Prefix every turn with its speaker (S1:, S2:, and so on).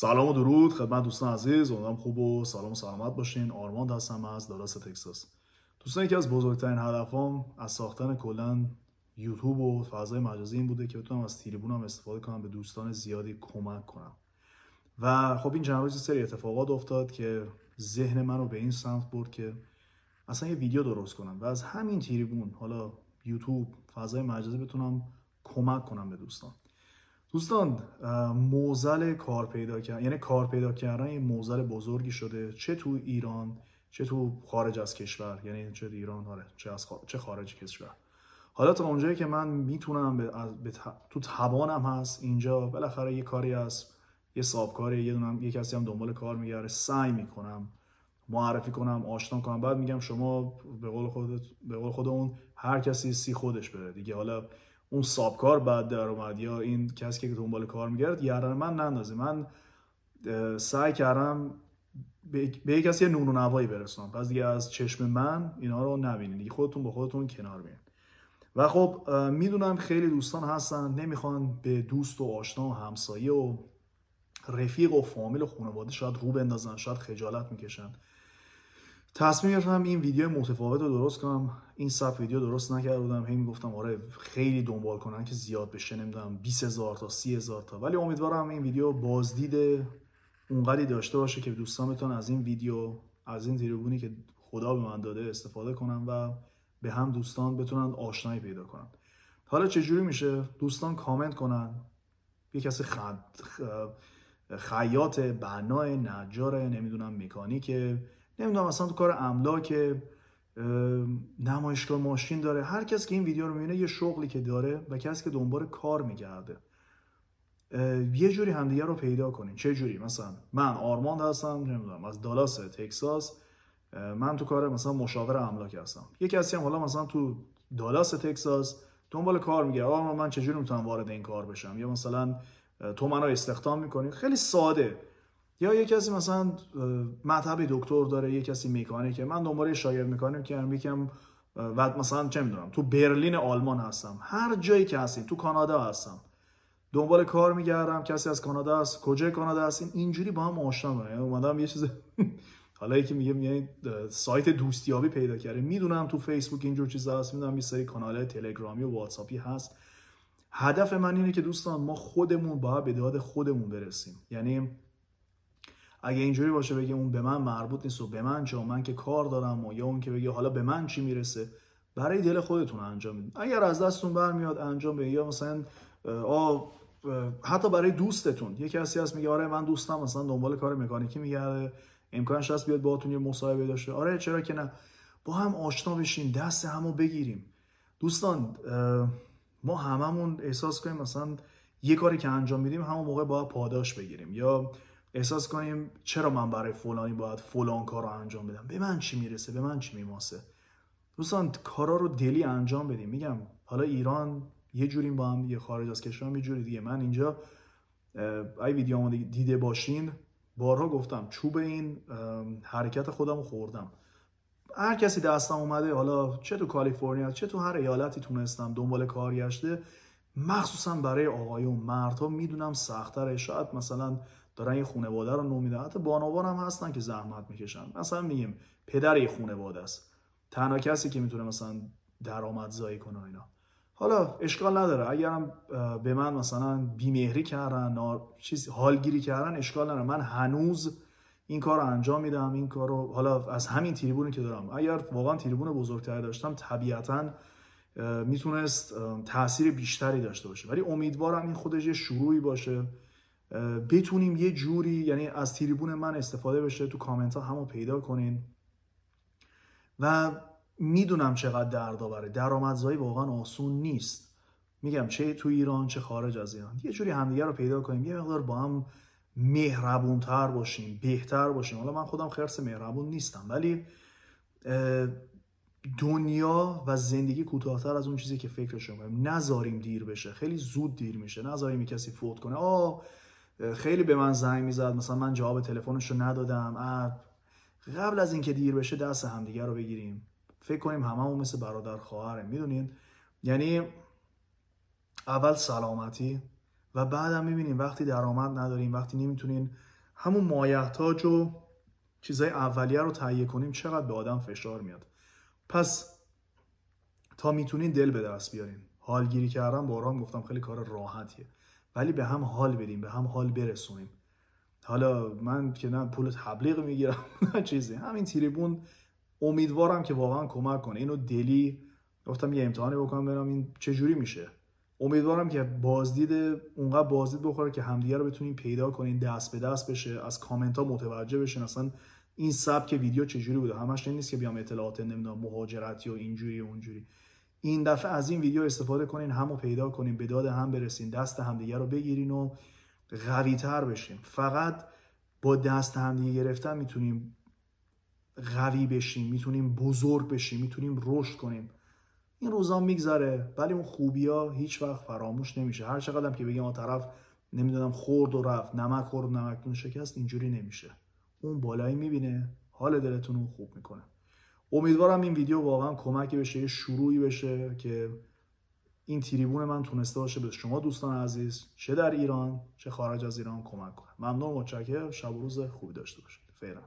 S1: سلام و درود خدمت دوستان عزیز، امیدوارم خوب و سلام و سلامت باشین. آرماند هستم از دالاس تگزاس. دوستان، یکی از بزرگترین هدفام از ساختن کلا یوتیوب و فضای مجازی این بوده که بتونم از تریبونم استفاده کنم، به دوستان زیادی کمک کنم. و خب این چند روز سری اتفاقات افتاد که ذهن منو به این سمت برد که اصلا یه ویدیو درست کنم و از همین تریبون، حالا یوتیوب، فضای مجازی، بتونم کمک کنم به دوستان. معضل کار پیدا کردن، یعنی کار پیدا کردن، یه معضل بزرگی شده، چه تو ایران چه تو خارج از کشور، یعنی چه ایران چه خارج کشور. حالا تا اونجایی که من میتونم تو توانم هست اینجا، بالاخره یه کاری هست، یه سابکاری، یه کسی هم دنبال کار میگره، سعی میکنم معرفی کنم، آشنا کنم. بعد میگم شما به قول خودمون هر کسی سی خودش بره دیگه. حالا اون سابکار بعد در اومد یا این کسی که دنبال کار میگرد گردن من نندازه. من سعی کردم به یک کسی نون و نوایی برسونم، پس دیگه از چشم من اینا رو نبینید دیگه، خودتون با خودتون کنار بیاین. و خب میدونم خیلی دوستان هستن نمیخوان به دوست و آشنا و همسایه و رفیق و فامیل و خانواده شاید رو بندازن، شاید خجالت میکشن. تصمیم گرفتم این ویدیو متفاوت رو درست کنم. این سبک ویدیو درست نکرده بودم، هی میگفتم آره خیلی دنبال کنن که زیاد بشه، نمیدونم 20000 تا 30000 تا، ولی امیدوارم این ویدیو بازدید اونقدری داشته باشه که دوستان بتونن از این ویدیو، از این تریبونی که خدا به من داده استفاده کنن و به هم دوستان بتونن آشنایی پیدا کنن. حالا چجوری میشه؟ دوستان کامنت کنن، یه کسی خیاط، بنا، نجار، نمیدونم مکانیکه، نمیدونم اصلا تو کار املاک، نمایشگاه ماشین داره، هر کس که این ویدیو رو میبینه یه شغلی که داره و کسی که دنبال کار میگرده، یه جوری همدیگه رو پیدا کنین. چه جوری؟ مثلا من آرماند هستم، نمیدونم از دالاس تگزاس، من تو کار مثلا مشاور املاک هستم. یه کسی هم حالا مثلا تو دالاس تگزاس دنبال کار میگه، آقا من چجوری میتونم وارد این کار بشم، یا مثلا تو منو استخدام میکنی. خیلی ساده. یا یه کسی مثلا مطب دکتر داره، یه کسی مکانیکه، من دنبال شاگرد مکانیکم، یکم بعد مثلا چه میدونم تو برلین آلمان هستم، هر جایی که هستین، تو کانادا هستم دنبال کار میگردم، کسی از کانادا هست، کجای کانادا هستین، اینجوری با هم آشنا کنیم. اومدم یه چیز حالا یکی میگه یعنی سایت دوستیابی پیدا کرده، میدونم تو فیسبوک اینجور چیزا هست، میدونم یه سری کانال‌های تلگرامی و واتساپی هست. هدف من اینه که دوستان ما خودمون باید به داد خودمون برسیم. یعنی اگه اینجوری باشه بگه اون به من مربوط نیست و به من چه، من که کار دارم، و یا اون که بگه حالا به من چی میرسه، برای دل خودتون انجام بدید. اگر از دستتون برمیاد انجام بدید. یا مثلا حتی برای دوستتون، یه کسی هست میگه آره من دوستم مثلا دنبال کار مکانیکی میگرده، امکانش هست بیاد باهاتون یه مصاحبه داشته، آره چرا که نه، با هم آشنا بشین، دست همو بگیریم. دوستان ما هممون احساس کنیم مثلا یه کاری که انجام میدیم همون موقع باید پاداش بگیریم، یا احساس کنیم چرا من برای فلانی باید فلان کار رو انجام بدم، به من چی میرسه، به من چی میماسه. دوستان کارا رو دلی انجام بدیم. میگم حالا ایران یه جوریم با هم دیگه، خارج از کشورم یه جوری دیگه. من اینجا ای ویدیومو دیده باشین بارها گفتم چوب این حرکت خودمو خوردم. هر کسی دستم اومده، حالا چه تو کالیفرنیا چه تو هر ایالتی تونستم دنبال کار گشته، مخصوصا برای آقایون، مردها میدونم سخت‌تره، شاید مثلا دارن یه خانواده رو نو میدن، حتی بانوان هم هستن که زحمت میکشن. مثلا میگیم پدر یه خانواده است، تنها کسی که میتونه مثلا درآمدزایی کنه اینا. حالا اشکال نداره اگرم به من مثلا بی‌مهری کردن، چیز حالگیری کردن، اشکال نداره. من هنوز این کار رو انجام میدم. این کار رو حالا از همین تریبونی که دارم، اگر واقعا تریبون بزرگتری داشتم طبیعتاً میتونست تاثیر بیشتری داشته باشه، ولی امیدوارم این خودش یه شروعی باشه، بتونیم یه جوری یعنی از تریبون من استفاده بشه. تو کامنت ها همو پیدا کنین. و میدونم چقدر دردآوره، درآمدزایی واقعا آسون نیست. میگم چه تو ایران چه خارج از ایران، یه جوری همدیگه رو پیدا کنیم، یه مقدار با هم مهربونتر باشیم، بهتر باشیم. حالا من خودم خرس مهربون نیستم، ولی دنیا و زندگی کوتاه‌تر از اون چیزی که فکرش می‌کنیم. نذاریم دیر بشه، خیلی زود دیر میشه. نذاریم کسی فوت کنه، خیلی به من زنگ میزد مثلا من جواب تلفنش رو ندادم. قبل از اینکه دیر بشه دست همدیگه رو بگیریم، فکر کنیم هممون مثل برادر خواهریم. میدونین یعنی اول سلامتی، و بعدم میبینین وقتی درآمد نداریم، وقتی نمیتونین همون مایحتاج و چیزای اولیه رو تهیه کنیم، چقدر به آدم فشار میاد. پس تا میتونین دل به دست بیارین. حالگیری کردن بارها گفتم خیلی کار راحتیه، ولی به هم حال بدیم، به هم حال برسونیم. حالا من که نه پول تبلیغ میگیرم نه چیزی، همین تریبون امیدوارم که واقعا کمک کنه. اینو دلی گفتم یه امتحانی بکنم ببینم این چه جوری میشه. امیدوارم که اونقدر بازدید بخوره که همدیگه رو بتونین پیدا کنین، دست به دست بشه، از کامنت ها متوجه بشین اصلا این سبک ویدیو چه جوری بوده. همش نیست که بیام اطلاعات نمیدونم مهاجرتی و اینجوری و اونجوری. این دفعه از این ویدیو استفاده کنین، همو پیدا کنین، به داد هم برسین، دست همدیگه رو بگیرین و قوی تر بشین. فقط با دست همدیگه گرفتن میتونیم قوی بشیم، میتونیم بزرگ بشیم، میتونیم رشد کنیم. این روزا میگذره ولی اون خوبیا هیچ وقت فراموش نمیشه. هر چقدرم که بگیم طرف نمیدونم خورد و رفت، نمک خورد و نمکتون شکست، اینجوری نمیشه. اون بالایی میبینه، حال دلتون رو خوب میکنه. امیدوارم این ویدیو واقعا کمکی بشه، یه شروعی بشه که این تریبون من تونسته باشه به شما دوستان عزیز چه در ایران چه خارج از ایران کمک کنه. ممنون، متشکرم. شب و روز خوبی داشته باشید. فعلا.